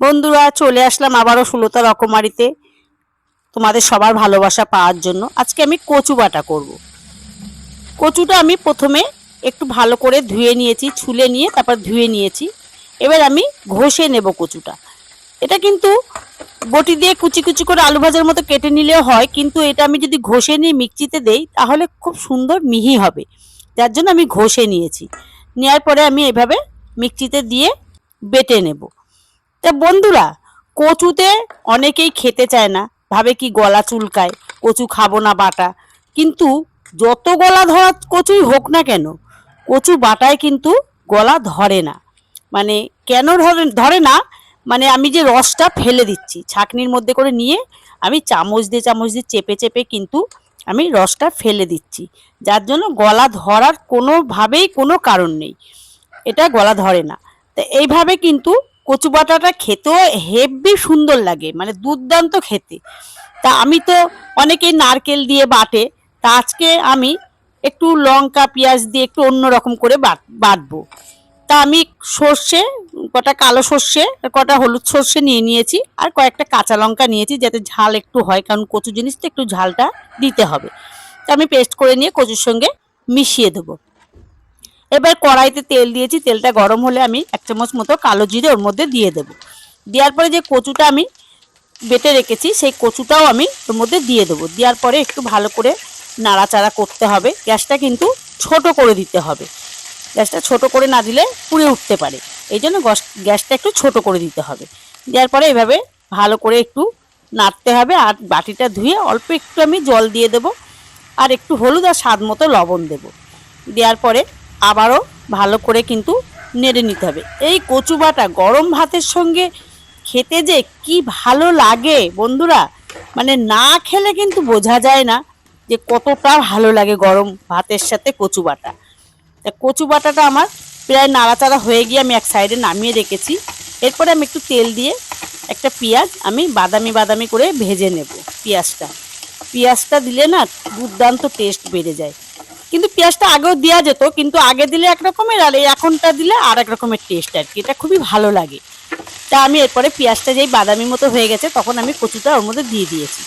বন্ধুরা, চলে আসলাম আবারও সুলতা রকমারিতে তোমাদের সবার ভালোবাসা পাওয়ার জন্য। আজকে আমি কচু বাটা করব। কচুটা আমি প্রথমে একটু ভালো করে ধুয়ে নিয়েছি, ছুলে নিয়ে তারপর ধুয়ে নিয়েছি। এবার আমি ঘষে নেব কচুটা। এটা কিন্তু বটি দিয়ে কুচি কুচি করে আলু ভাজার মতো কেটে নিলেও হয়, কিন্তু এটা আমি যদি ঘষে নিয়ে মিক্সিতে দেই তাহলে খুব সুন্দর মিহি হবে। যার জন্য আমি ঘষে নিয়েছি। নেওয়ার পরে আমি এভাবে মিক্সিতে দিয়ে বেটে নেব। তা বন্ধুরা, কচুতে অনেকেই খেতে চায় না, ভাবে কি গলা চুলকায়, কচু খাবো না বাটা। কিন্তু যত গলা ধরা কচুই হোক না কেন, কচু বাটায় কিন্তু গলা ধরে না। মানে কেন ধরে না, মানে আমি যে রসটা ফেলে দিচ্ছি ছাঁকনির মধ্যে করে নিয়ে, আমি চামচ দিয়ে চেপে চেপে কিন্তু আমি রসটা ফেলে দিচ্ছি, যার জন্য গলা ধরার কোনোভাবেই কোনো কারণ নেই, এটা গলা ধরে না। তো এইভাবে কিন্তু কচু বাটাটা খেতেও হেব্বি সুন্দর লাগে, মানে দুর্দান্ত খেতে। তা আমি তো অনেকেই নারকেল দিয়ে বাটে, তা আজকে আমি একটু লঙ্কা পেঁয়াজ দিয়ে একটু অন্যরকম করে বাটবো। তা আমি সর্ষে, কটা কালো সর্ষে, কটা হলুদ সর্ষে নিয়ে নিয়েছি, আর কয়েকটা কাঁচা লঙ্কা নিয়েছি যাতে ঝাল একটু হয়, কারণ কচু জিনিস তো একটু ঝালটা দিতে হবে। তা আমি পেস্ট করে নিয়ে কচুর সঙ্গে মিশিয়ে দেবো। এবার কড়াইতে তেল দিয়েছি, তেলটা গরম হলে আমি 1 চামচ মতো কালো জিরে ওর মধ্যে দিয়ে দেব। দেওয়ার পরে যে কচুটা আমি বেটে রেখেছি সেই কচুটাও আমি ওর মধ্যে দিয়ে দেবো। দেওয়ার পরে একটু ভালো করে নাড়াচাড়া করতে হবে। গ্যাসটা কিন্তু ছোট করে দিতে হবে, গ্যাসটা ছোট করে না দিলে পুড়ে উঠতে পারে, এই জন্য গ্যাসটা একটু ছোট করে দিতে হবে। দেওয়ার পরে এভাবে ভালো করে একটু নাড়তে হবে। আর বাটিটা ধুয়ে অল্প একটু আমি জল দিয়ে দেবো, আর একটু হলুদ আর স্বাদ মতো লবণ দেবো। দেওয়ার পরে আবারও ভালো করে কিন্তু নেড়ে নিতে হবে। এই কচু বাটা গরম ভাতের সঙ্গে খেতে যে কি ভালো লাগে বন্ধুরা, মানে না খেলে কিন্তু বোঝা যায় না যে কতটা ভালো লাগে গরম ভাতের সাথে কচু বাটা। তা কচু বাটাটা আমার প্রায় নাড়াচাড়া হয়ে গিয়ে আমি এক সাইডে নামিয়ে রেখেছি। এরপরে আমি একটু তেল দিয়ে একটা পেঁয়াজ আমি বাদামি বাদামি করে ভেজে নেব। পেঁয়াজটা দিলে না দুর্দান্ত টেস্ট বেড়ে যায়। কিন্তু পেঁয়াজটা আগেও দেওয়া যেত, কিন্তু আগে দিলে এক রকমের আর এখনটা দিলে আর এক রকমের টেস্ট আর কি, এটা খুবই ভালো লাগে। তা আমি এরপরে পেঁয়াজটা যেই বাদামি মতো হয়ে গেছে তখন আমি কচুটা ওর মধ্যে দিয়ে দিয়েছি।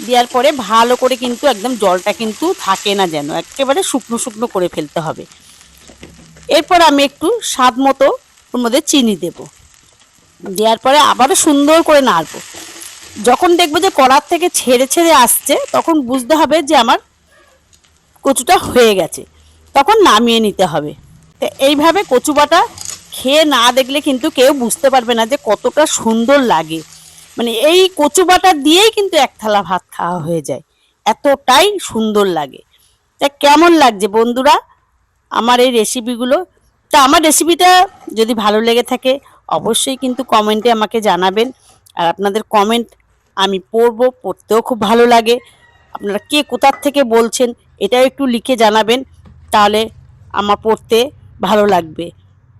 দেওয়ার পরে ভালো করে কিন্তু একদম জলটা কিন্তু থাকে না, যেন একেবারে শুকনো শুকনো করে ফেলতে হবে। এরপর আমি একটু স্বাদ মতো ওর মধ্যে চিনি দেব। দেওয়ার পরে আবারও সুন্দর করে নাড়বো। যখন দেখবো যে কড়ার থেকে ছেড়ে ছেড়ে আসছে তখন বুঝতে হবে যে আমার কচুটা হয়ে গেছে, তখন নামিয়ে নিতে হবে। তো এইভাবে কচু বাটা খেয়ে না দেখলে কিন্তু কেউ বুঝতে পারবে না যে কতটা সুন্দর লাগে। মানে এই কচু বাটা দিয়েই কিন্তু এক থালা ভাত খাওয়া হয়ে যায়, এতটাই সুন্দর লাগে। তা কেমন লাগছে বন্ধুরা আমার এই রেসিপিগুলো? তা আমার রেসিপিটা যদি ভালো লেগে থাকে অবশ্যই কিন্তু কমেন্টে আমাকে জানাবেন। আর আপনাদের কমেন্ট আমি পড়তেও খুব ভালো লাগে। আপনারা কে কোথার থেকে বলছেন এটাও একটু লিখে জানাবেন, তাহলে আমার পড়তে ভালো লাগবে।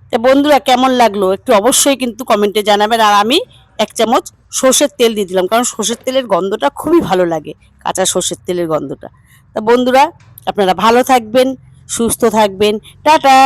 তা বন্ধুরা, কেমন লাগলো একটু অবশ্যই কিন্তু কমেন্টে জানাবেন। আর আমি 1 চামচ সর্ষের তেল দিয়ে দিলাম, কারণ সর্ষের তেলের গন্ধটা খুবই ভালো লাগে, কাঁচা সর্ষের তেলের গন্ধটা। তা বন্ধুরা, আপনারা ভালো থাকবেন, সুস্থ থাকবেন, টাটা।